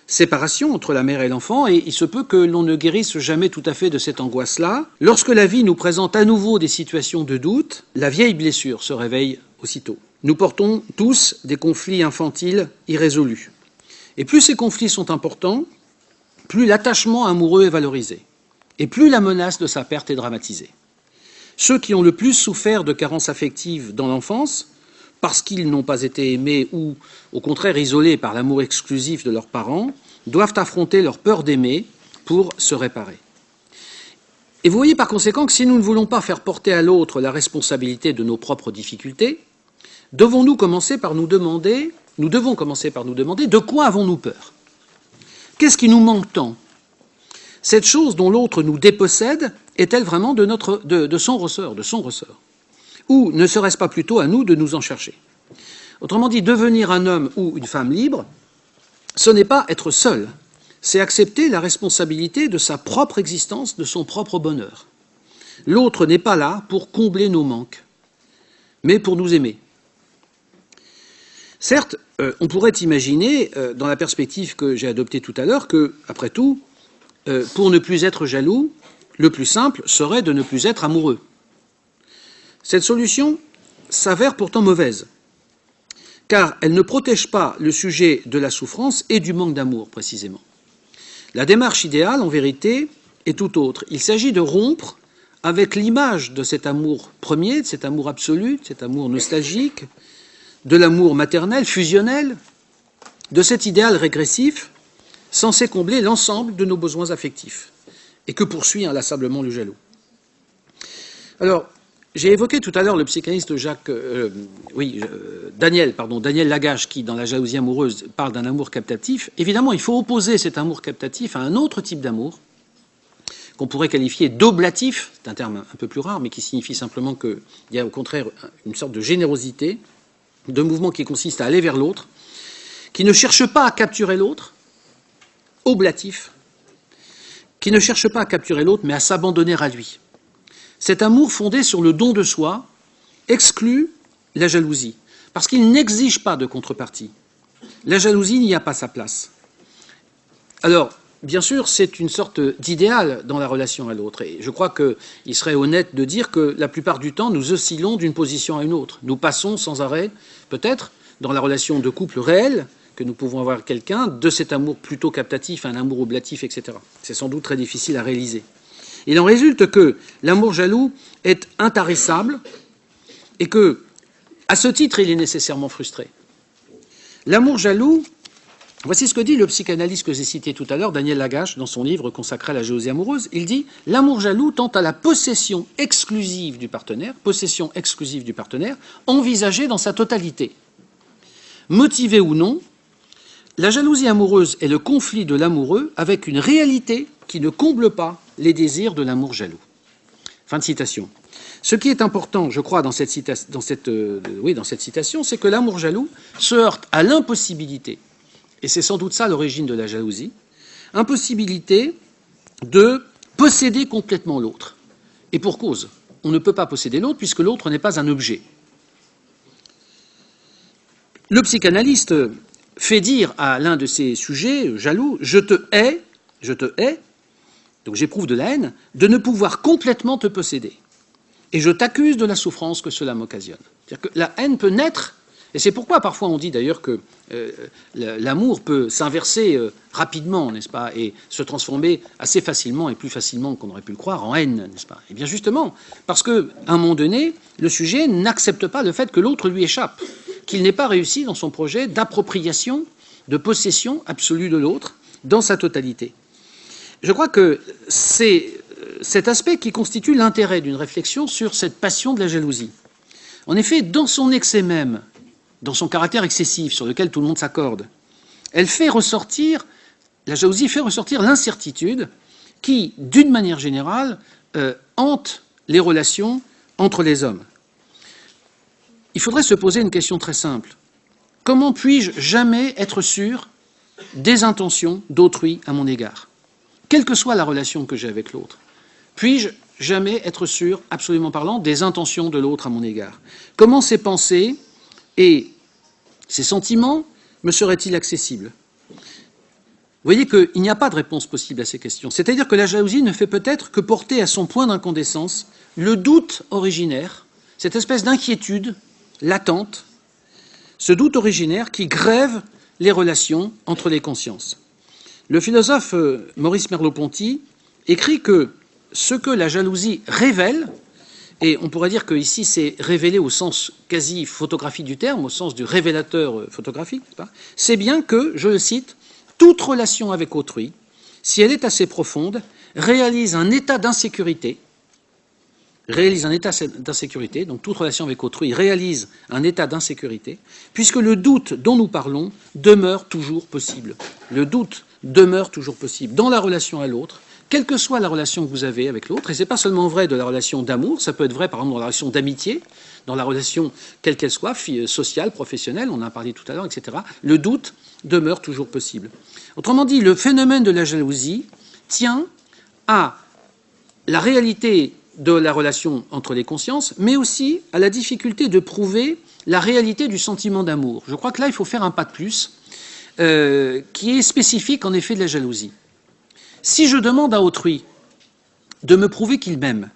séparations entre la mère et l'enfant, et il se peut que l'on ne guérisse jamais tout à fait de cette angoisse-là. Lorsque la vie nous présente à nouveau des situations de doute, la vieille blessure se réveille aussitôt. Nous portons tous des conflits infantiles irrésolus. Et plus ces conflits sont importants, plus l'attachement amoureux est valorisé, et plus la menace de sa perte est dramatisée. Ceux qui ont le plus souffert de carences affectives dans l'enfance, parce qu'ils n'ont pas été aimés ou, au contraire, isolés par l'amour exclusif de leurs parents, doivent affronter leur peur d'aimer pour se réparer. Et vous voyez par conséquent que si nous ne voulons pas faire porter à l'autre la responsabilité de nos propres difficultés, nous devons commencer par nous demander de quoi avons-nous peur? Qu'est-ce qui nous manque tant? Cette chose dont l'autre nous dépossède est-elle vraiment de son ressort? Ou ne serait-ce pas plutôt à nous de nous en chercher? Autrement dit, devenir un homme ou une femme libre, ce n'est pas être seul, c'est accepter la responsabilité de sa propre existence, de son propre bonheur. L'autre n'est pas là pour combler nos manques, mais pour nous aimer. Certes, on pourrait imaginer, dans la perspective que j'ai adoptée tout à l'heure, que, après tout, pour ne plus être jaloux, le plus simple serait de ne plus être amoureux. Cette solution s'avère pourtant mauvaise, car elle ne protège pas le sujet de la souffrance et du manque d'amour, précisément. La démarche idéale, en vérité, est tout autre. Il s'agit de rompre avec l'image de cet amour premier, de cet amour absolu, de cet amour nostalgique, de l'amour maternel, fusionnel, de cet idéal régressif, censé combler l'ensemble de nos besoins affectifs, et que poursuit inlassablement le jaloux. Alors, j'ai évoqué tout à l'heure le psychanalyste Daniel Lagache, qui, dans La jalousie amoureuse, parle d'un amour captatif. Évidemment, il faut opposer cet amour captatif à un autre type d'amour, qu'on pourrait qualifier d'oblatif, c'est un terme un peu plus rare, mais qui signifie simplement qu'il y a au contraire une sorte de générosité, de mouvement qui consiste à aller vers l'autre, qui ne cherche pas à capturer l'autre, oblatif, qui ne cherche pas à capturer l'autre, mais à s'abandonner à lui. Cet amour fondé sur le don de soi exclut la jalousie, parce qu'il n'exige pas de contrepartie. La jalousie n'y a pas sa place. Alors, bien sûr, c'est une sorte d'idéal dans la relation à l'autre, et je crois qu'il serait honnête de dire que la plupart du temps, nous oscillons d'une position à une autre. Nous passons sans arrêt, peut-être, dans la relation de couple réelle, que nous pouvons avoir avec quelqu'un, de cet amour plutôt captatif à un amour oblatif, etc. C'est sans doute très difficile à réaliser. Il en résulte que l'amour jaloux est intarissable et que, à ce titre, il est nécessairement frustré. L'amour jaloux, voici ce que dit le psychanalyste que j'ai cité tout à l'heure, Daniel Lagache, dans son livre consacré à la jalousie amoureuse. Il dit « L'amour jaloux tend à la possession exclusive du partenaire, envisagée dans sa totalité. Motivée ou non, la jalousie amoureuse est le conflit de l'amoureux avec une réalité qui ne comble pas les désirs de l'amour jaloux. » Fin de citation. Ce qui est important, je crois, dans cette citation, c'est que l'amour jaloux se heurte à l'impossibilité, et c'est sans doute ça l'origine de la jalousie, impossibilité de posséder complètement l'autre. Et pour cause, on ne peut pas posséder l'autre puisque l'autre n'est pas un objet. Le psychanalyste fait dire à l'un de ses sujets jaloux « je te hais », donc j'éprouve de la haine, de ne pouvoir complètement te posséder. Et je t'accuse de la souffrance que cela m'occasionne. C'est-à-dire que la haine peut naître, et c'est pourquoi parfois on dit d'ailleurs que l'amour peut s'inverser rapidement, n'est-ce pas, et se transformer assez facilement et plus facilement qu'on aurait pu le croire en haine, n'est-ce pas? Et bien justement, parce qu'à un moment donné, le sujet n'accepte pas le fait que l'autre lui échappe, qu'il n'ait pas réussi dans son projet d'appropriation, de possession absolue de l'autre, dans sa totalité. Je crois que c'est cet aspect qui constitue l'intérêt d'une réflexion sur cette passion de la jalousie. En effet, dans son excès même, dans son caractère excessif sur lequel tout le monde s'accorde, la jalousie fait ressortir l'incertitude qui, d'une manière générale, hante les relations entre les hommes. Il faudrait se poser une question très simple. Comment puis-je jamais être sûr des intentions d'autrui à mon égard ? Quelle que soit la relation que j'ai avec l'autre, puis-je jamais être sûr, absolument parlant, des intentions de l'autre à mon égard. Comment ces pensées et ces sentiments me seraient-ils accessibles? Vous voyez qu'il n'y a pas de réponse possible à ces questions. C'est-à-dire que la jalousie ne fait peut-être que porter à son point d'incandescence le doute originaire, cette espèce d'inquiétude latente, ce doute originaire qui grève les relations entre les consciences. Le philosophe Maurice Merleau-Ponty écrit que ce que la jalousie révèle, et on pourrait dire qu'ici c'est révélé au sens quasi photographique du terme, au sens du révélateur photographique, c'est bien que, je le cite, toute relation avec autrui, si elle est assez profonde, réalise un état d'insécurité, donc toute relation avec autrui réalise un état d'insécurité, puisque le doute dont nous parlons demeure toujours possible. Le doute demeure toujours possible dans la relation à l'autre, quelle que soit la relation que vous avez avec l'autre, et ce n'est pas seulement vrai de la relation d'amour, ça peut être vrai par exemple dans la relation d'amitié, dans la relation quelle qu'elle soit, sociale, professionnelle, on en a parlé tout à l'heure, etc. Le doute demeure toujours possible. Autrement dit, le phénomène de la jalousie tient à la réalité de la relation entre les consciences, mais aussi à la difficulté de prouver la réalité du sentiment d'amour. Je crois que là, il faut faire un pas de plus, qui est spécifique en effet de la jalousie. Si je demande à autrui de me prouver qu'il m'aime,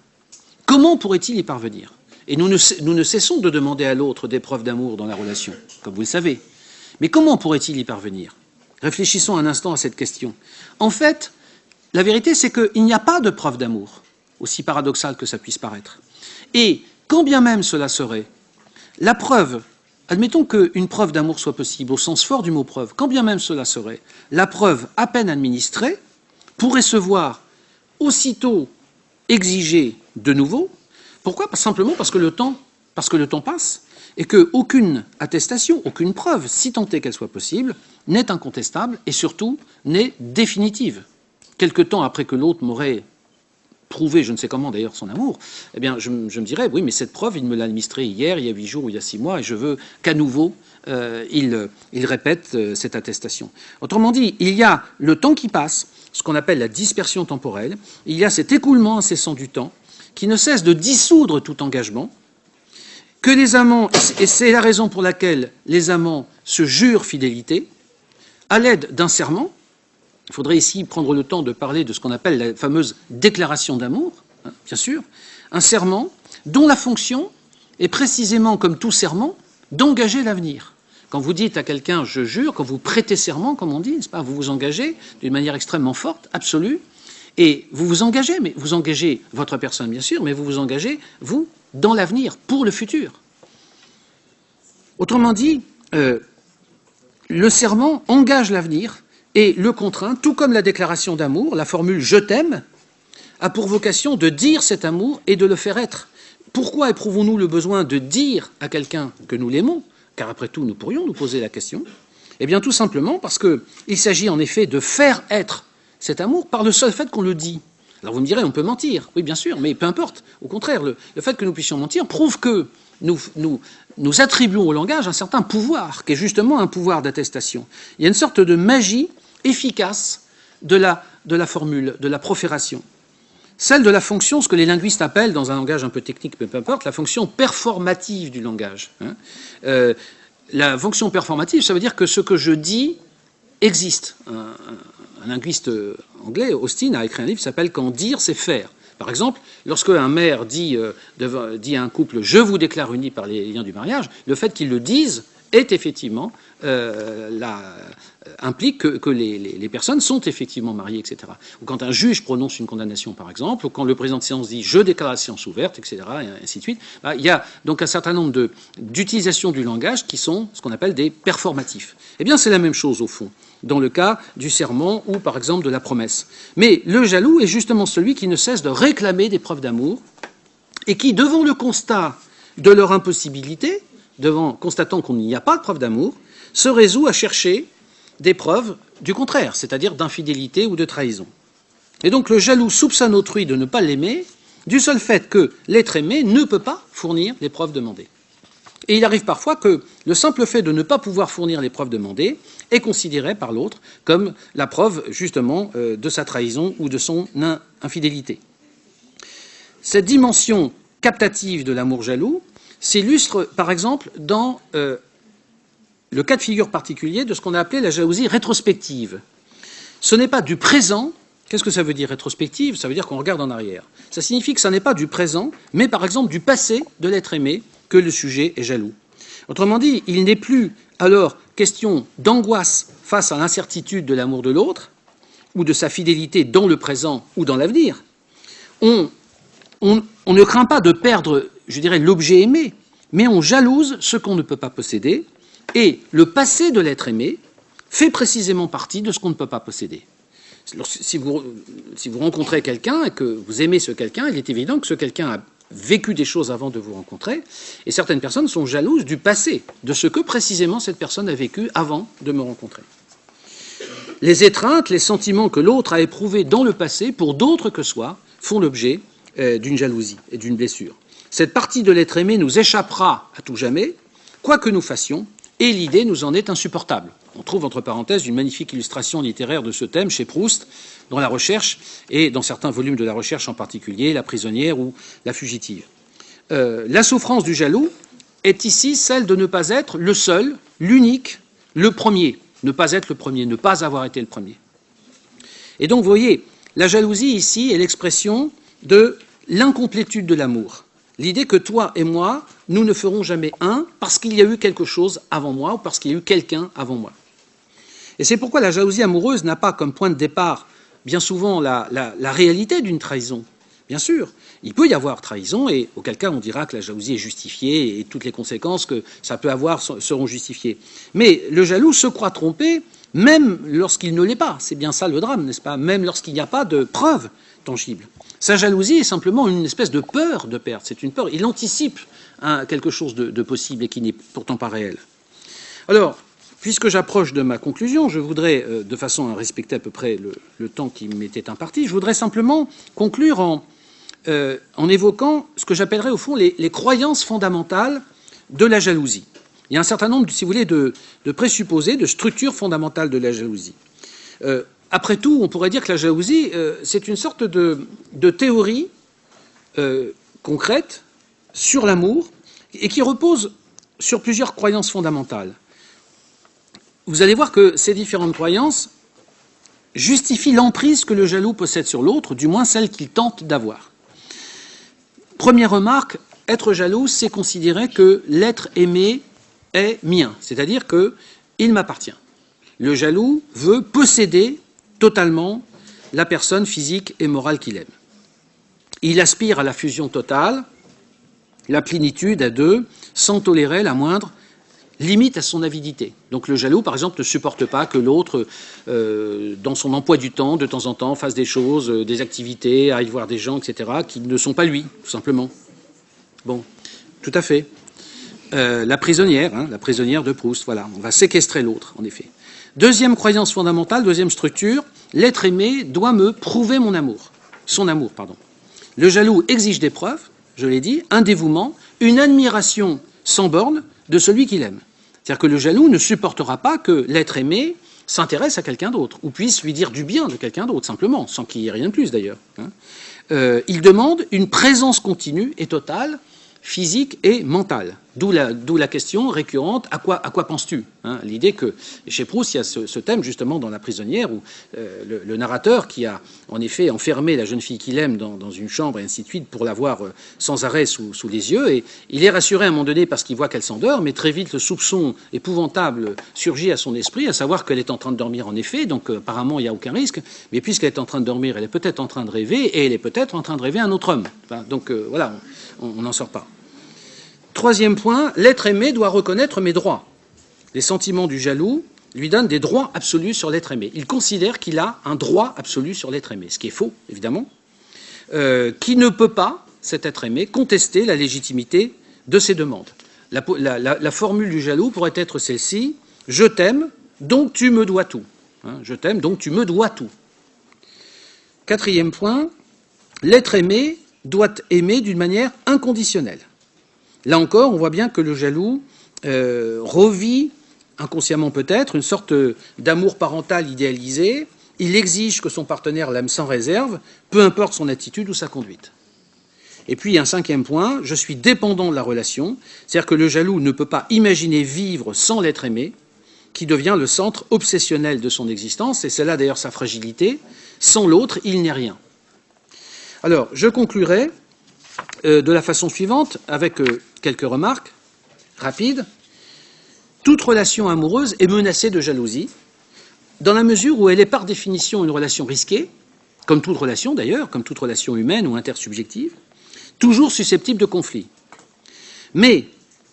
comment pourrait-il y parvenir? Et nous ne cessons de demander à l'autre des preuves d'amour dans la relation, comme vous le savez. Mais comment pourrait-il y parvenir? Réfléchissons un instant à cette question. En fait, la vérité, c'est qu'il n'y a pas de preuve d'amour, aussi paradoxal que ça puisse paraître. Et quand bien même cela serait, la preuve, admettons qu'une preuve d'amour soit possible, au sens fort du mot preuve, quand bien même cela serait, la preuve à peine administrée pourrait se voir aussitôt exigée de nouveau. Pourquoi? Simplement parce que le temps passe et qu'aucune attestation, aucune preuve, si tant est qu'elle soit possible, n'est incontestable et surtout n'est définitive. Quelque temps après que l'autre m'aurait prouvé, je ne sais comment d'ailleurs, son amour, eh bien, je me dirais, oui, mais cette preuve, il me l'a administrée hier, il y a 8 jours ou il y a 6 mois, et je veux qu'à nouveau, il répète cette attestation. Autrement dit, il y a le temps qui passe, ce qu'on appelle la dispersion temporelle, il y a cet écoulement incessant du temps, qui ne cesse de dissoudre tout engagement, que les amants, et c'est la raison pour laquelle les amants se jurent fidélité, à l'aide d'un serment. Il faudrait ici prendre le temps de parler de ce qu'on appelle la fameuse déclaration d'amour, hein, bien sûr, un serment dont la fonction est précisément, comme tout serment, d'engager l'avenir. Quand vous dites à quelqu'un « je jure », quand vous prêtez serment, comme on dit, n'est-ce pas, vous vous engagez d'une manière extrêmement forte, absolue, et vous vous engagez, mais vous engagez votre personne, bien sûr, mais vous vous engagez, vous, dans l'avenir, pour le futur. Autrement dit, le serment engage l'avenir et le contraint, tout comme la déclaration d'amour, la formule « je t'aime » a pour vocation de dire cet amour et de le faire être. Pourquoi éprouvons-nous le besoin de dire à quelqu'un que nous l'aimons? Car après tout, nous pourrions nous poser la question. Eh bien, tout simplement parce qu'il s'agit en effet de faire être cet amour par le seul fait qu'on le dit. Alors vous me direz, on peut mentir. Oui, bien sûr, mais peu importe. Au contraire, le fait que nous puissions mentir prouve que nous attribuons au langage un certain pouvoir, qui est justement un pouvoir d'attestation. Il y a une sorte de magie efficace de la formule, de la profération. Celle de la fonction, ce que les linguistes appellent, dans un langage un peu technique, mais peu importe, la fonction performative du langage. La fonction performative, ça veut dire que ce que je dis existe. Un linguiste anglais, Austin, a écrit un livre qui s'appelle « Quand dire, c'est faire ». Par exemple, lorsque un maire dit à un couple « je vous déclare unis par les liens du mariage », le fait qu'il le dise est effectivement implique que les personnes sont effectivement mariées, etc. Ou quand un juge prononce une condamnation, par exemple, ou quand le président de séance dit « je déclare la séance ouverte », etc., et ainsi de suite, il y a donc un certain nombre d'utilisations du langage qui sont ce qu'on appelle des performatifs. Eh bien, c'est la même chose, au fond, dans le cas du serment ou, par exemple, de la promesse. Mais le jaloux est justement celui qui ne cesse de réclamer des preuves d'amour et qui, devant le constat de leur impossibilité, constatant qu'il n'y a pas de preuve d'amour, se résout à chercher des preuves du contraire, c'est-à-dire d'infidélité ou de trahison. Et donc le jaloux soupçonne autrui de ne pas l'aimer du seul fait que l'être aimé ne peut pas fournir les preuves demandées. Et il arrive parfois que le simple fait de ne pas pouvoir fournir les preuves demandées est considéré par l'autre comme la preuve justement de sa trahison ou de son infidélité. cette dimension captative de l'amour jaloux s'illustre, par exemple, dans le cas de figure particulier de ce qu'on a appelé la jalousie rétrospective. Ce n'est pas du présent. Qu'est-ce que ça veut dire rétrospective? Ça veut dire qu'on regarde en arrière. Ça signifie que ça n'est pas du présent, mais par exemple du passé de l'être aimé que le sujet est jaloux. Autrement dit, il n'est plus alors question d'angoisse face à l'incertitude de l'amour de l'autre, ou de sa fidélité dans le présent ou dans l'avenir. On ne craint pas de perdre, je dirais, l'objet aimé, mais on jalouse ce qu'on ne peut pas posséder, et le passé de l'être aimé fait précisément partie de ce qu'on ne peut pas posséder. Si vous rencontrez quelqu'un et que vous aimez ce quelqu'un, il est évident que ce quelqu'un a vécu des choses avant de vous rencontrer, et certaines personnes sont jalouses du passé, de ce que précisément cette personne a vécu avant de me rencontrer. Les étreintes, les sentiments que l'autre a éprouvés dans le passé, pour d'autres que soi, font l'objet d'une jalousie et d'une blessure. Cette partie de l'être aimé nous échappera à tout jamais, quoi que nous fassions, et l'idée nous en est insupportable. On trouve, entre parenthèses, une magnifique illustration littéraire de ce thème chez Proust, dans La Recherche, et dans certains volumes de La Recherche en particulier, La prisonnière ou La fugitive. La souffrance du jaloux est ici celle de ne pas être le seul, l'unique, le premier. Ne pas être le premier, ne pas avoir été le premier. Et donc, vous voyez, la jalousie ici est l'expression de l'incomplétude de l'amour. L'idée que toi et moi, nous ne ferons jamais un parce qu'il y a eu quelque chose avant moi ou parce qu'il y a eu quelqu'un avant moi. Et c'est pourquoi la jalousie amoureuse n'a pas comme point de départ, bien souvent, la réalité d'une trahison. Bien sûr, il peut y avoir trahison, et auquel cas on dira que la jalousie est justifiée et toutes les conséquences que ça peut avoir seront justifiées. Mais le jaloux se croit trompé, même lorsqu'il ne l'est pas. C'est bien ça le drame, n'est-ce pas? Même lorsqu'il n'y a pas de preuve tangible. Sa jalousie est simplement une espèce de peur de perdre. C'est une peur. Il anticipe quelque chose de possible et qui n'est pourtant pas réel. Alors, puisque j'approche de ma conclusion, je voudrais, de façon à respecter à peu près le temps qui m'était imparti, je voudrais simplement conclure en évoquant ce que j'appellerais au fond les croyances fondamentales de la jalousie. Il y a un certain nombre, si vous voulez, de présupposés, de structures fondamentales de la jalousie. Après tout, on pourrait dire que la jalousie, c'est une sorte de théorie concrète sur l'amour et qui repose sur plusieurs croyances fondamentales. Vous allez voir que ces différentes croyances justifient l'emprise que le jaloux possède sur l'autre, du moins celle qu'il tente d'avoir. Première remarque, être jaloux, c'est considérer que l'être aimé est mien, c'est-à-dire qu'il m'appartient. Le jaloux veut posséder totalement la personne physique et morale qu'il aime. Il aspire à la fusion totale, la plénitude à deux, sans tolérer la moindre limite à son avidité. Donc le jaloux, par exemple, ne supporte pas que l'autre, dans son emploi du temps, de temps en temps, fasse des choses, des activités, aille voir des gens, etc., qui ne sont pas lui, tout simplement. Bon, tout à fait. La prisonnière de Proust, voilà, on va séquestrer l'autre, en effet. Deuxième croyance fondamentale, deuxième structure, l'être aimé doit me prouver mon amour, son amour, pardon. Le jaloux exige des preuves, je l'ai dit, un dévouement, une admiration sans borne de celui qu'il aime. C'est-à-dire que le jaloux ne supportera pas que l'être aimé s'intéresse à quelqu'un d'autre, ou puisse lui dire du bien de quelqu'un d'autre, simplement, sans qu'il y ait rien de plus d'ailleurs. Il demande une présence continue et totale, physique et mentale. D'où la question récurrente, à quoi penses-tu? L'idée que, chez Proust, il y a ce thème justement dans La prisonnière, où le narrateur, qui a en effet enfermé la jeune fille qu'il aime dans une chambre et ainsi de suite, pour la voir sans arrêt sous les yeux, et il est rassuré à un moment donné parce qu'il voit qu'elle s'endort, mais très vite le soupçon épouvantable surgit à son esprit, à savoir qu'elle est en train de dormir en effet, donc apparemment il n'y a aucun risque, mais puisqu'elle est en train de dormir, elle est peut-être en train de rêver, et elle est peut-être en train de rêver un autre homme. Donc voilà, on n'en sort pas. Troisième point, l'être aimé doit reconnaître mes droits. Les sentiments du jaloux lui donnent des droits absolus sur l'être aimé. Il considère qu'il a un droit absolu sur l'être aimé, ce qui est faux, évidemment, qui ne peut pas, cet être aimé, contester la légitimité de ses demandes. La formule du jaloux pourrait être celle-ci: je t'aime, donc tu me dois tout. Je t'aime, donc tu me dois tout. Quatrième point, l'être aimé doit aimer d'une manière inconditionnelle. Là encore, on voit bien que le jaloux revit, inconsciemment peut-être, une sorte d'amour parental idéalisé. Il exige que son partenaire l'aime sans réserve, peu importe son attitude ou sa conduite. Et puis un cinquième point, je suis dépendant de la relation, c'est-à-dire que le jaloux ne peut pas imaginer vivre sans l'être aimé, qui devient le centre obsessionnel de son existence, et c'est là d'ailleurs sa fragilité. Sans l'autre, il n'est rien. Alors, je conclurai de la façon suivante, avec quelques remarques rapides. Toute relation amoureuse est menacée de jalousie, dans la mesure où elle est par définition une relation risquée, comme toute relation d'ailleurs, comme toute relation humaine ou intersubjective, toujours susceptible de conflit. Mais,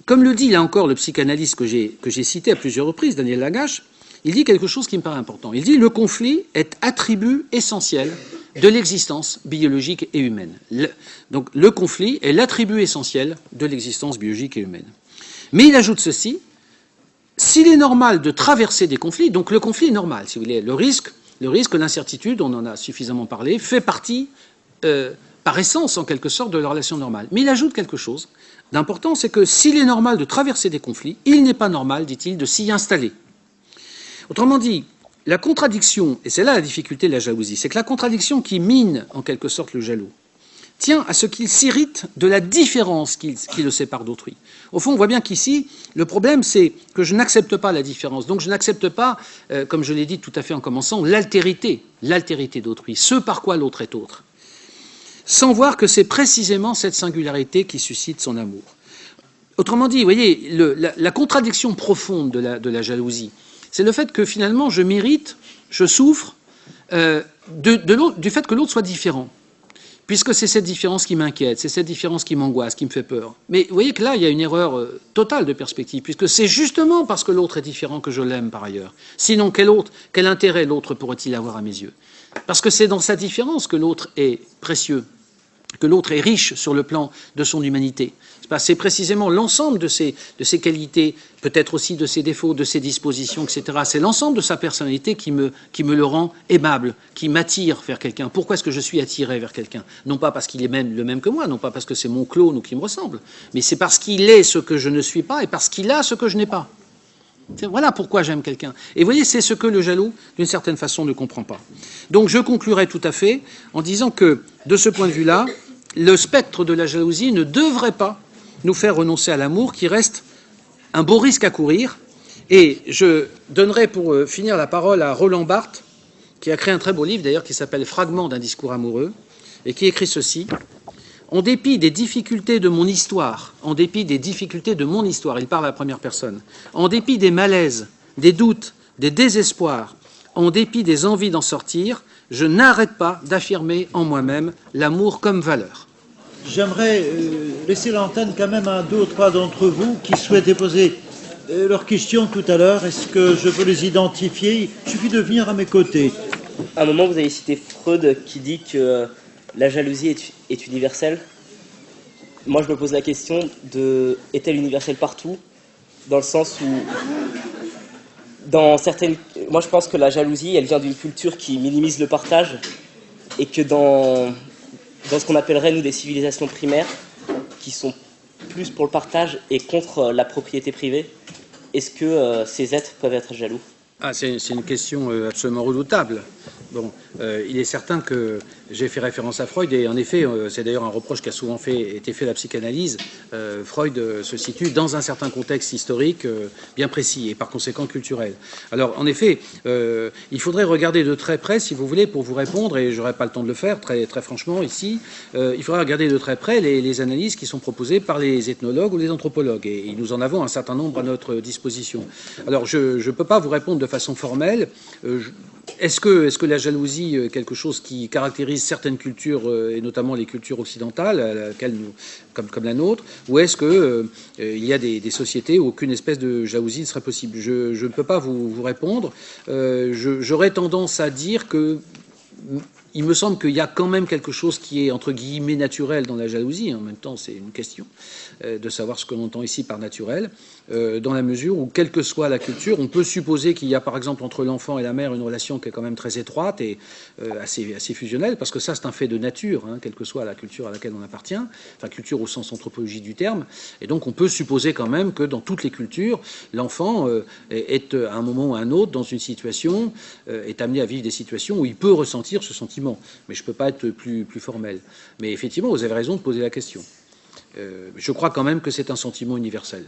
comme le dit là encore le psychanalyste que j'ai cité à plusieurs reprises, Daniel Lagache, il dit quelque chose qui me paraît important. Il dit « Le conflit est attribut essentiel de l'existence biologique et humaine ». Donc le conflit est l'attribut essentiel de l'existence biologique et humaine. Mais il ajoute ceci, s'il est normal de traverser des conflits, donc le conflit est normal, si vous voulez, le risque, l'incertitude, on en a suffisamment parlé, fait partie, par essence, en quelque sorte, de la relation normale. Mais il ajoute quelque chose d'important, c'est que s'il est normal de traverser des conflits, il n'est pas normal, dit-il, de s'y installer. Autrement dit, la contradiction, et c'est là la difficulté de la jalousie, c'est que la contradiction qui mine, en quelque sorte, le jaloux, tient à ce qu'il s'irrite de la différence qui le sépare d'autrui. Au fond, on voit bien qu'ici, le problème, c'est que je n'accepte pas la différence. Donc je n'accepte pas, comme je l'ai dit tout à fait en commençant, l'altérité d'autrui, ce par quoi l'autre est autre, sans voir que c'est précisément cette singularité qui suscite son amour. Autrement dit, vous voyez, la contradiction profonde de la jalousie, c'est le fait que finalement je m'irrite, je souffre du fait que l'autre soit différent. Puisque c'est cette différence qui m'inquiète, c'est cette différence qui m'angoisse, qui me fait peur. Mais vous voyez que là, il y a une erreur totale de perspective, puisque c'est justement parce que l'autre est différent que je l'aime par ailleurs. Sinon, quel intérêt l'autre pourrait-il avoir à mes yeux? Parce que c'est dans sa différence que l'autre est précieux, que l'autre est riche sur le plan de son humanité. C'est précisément l'ensemble de ses qualités, peut-être aussi de ses défauts, de ses dispositions, etc. C'est l'ensemble de sa personnalité qui me le rend aimable, qui m'attire vers quelqu'un. Pourquoi est-ce que je suis attiré vers quelqu'un? Non pas parce qu'il est le même que moi, non pas parce que c'est mon clone ou qu'il me ressemble, mais c'est parce qu'il est ce que je ne suis pas et parce qu'il a ce que je n'ai pas. Voilà pourquoi j'aime quelqu'un. Et vous voyez, c'est ce que le jaloux, d'une certaine façon, ne comprend pas. Donc je conclurai tout à fait en disant que, de ce point de vue-là, le spectre de la jalousie ne devrait pas nous faire renoncer à l'amour, qui reste un beau risque à courir. Et je donnerai pour finir la parole à Roland Barthes, qui a créé un très beau livre d'ailleurs qui s'appelle « Fragments d'un discours amoureux » et qui écrit ceci. « En dépit des difficultés de mon histoire, il parle à la première personne, en dépit des malaises, des doutes, des désespoirs, en dépit des envies d'en sortir, je n'arrête pas d'affirmer en moi-même l'amour comme valeur. »
J'aimerais laisser l'antenne quand même à 2 ou 3 d'entre vous qui souhaitaient poser leurs questions tout à l'heure. Est-ce que je peux les identifier? Il suffit de venir à mes côtés.
À un moment, vous avez cité Freud qui dit que la jalousie est universelle. Moi, je me pose la question de est-elle universelle partout? Dans le sens où, moi, je pense que la jalousie, elle vient d'une culture qui minimise le partage et que dans ce qu'on appellerait, nous, des civilisations primaires, qui sont plus pour le partage et contre la propriété privée, est-ce que ces êtres peuvent être jaloux?
C'est une question absolument redoutable. Bon, il est certain que j'ai fait référence à Freud, et en effet, c'est d'ailleurs un reproche qui a souvent été fait à la psychanalyse. Freud se situe dans un certain contexte historique bien précis et par conséquent culturel. Alors, en effet, il faudrait regarder de très près, si vous voulez, pour vous répondre, et je n'aurai pas le temps de le faire, très franchement, ici, il faudrait regarder de très près les analyses qui sont proposées par les ethnologues ou les anthropologues, et nous en avons un certain nombre à notre disposition. Alors, je ne peux pas vous répondre de façon formelle. Est-ce que la jalousie est quelque chose qui caractérise certaines cultures, et notamment les cultures occidentales, comme la nôtre, ou est-ce qu'il y a des sociétés où aucune espèce de jalousie ne serait possible? Je ne peux pas vous répondre. J'aurais tendance à dire que il me semble qu'il y a quand même quelque chose qui est, entre guillemets, naturel dans la jalousie. En même temps, c'est une question de savoir ce que l'on entend ici par naturel, dans la mesure où, quelle que soit la culture, on peut supposer qu'il y a, par exemple, entre l'enfant et la mère, une relation qui est quand même très étroite et assez fusionnelle, parce que ça, c'est un fait de nature, hein, quelle que soit la culture à laquelle on appartient, enfin, culture au sens anthropologique du terme, et donc on peut supposer quand même que dans toutes les cultures, l'enfant est, à un moment ou à un autre, dans une situation, est amené à vivre des situations où il peut ressentir ce sentiment absolument. Mais je ne peux pas être plus formel. Mais effectivement, vous avez raison de poser la question. Je crois quand même que c'est un sentiment universel.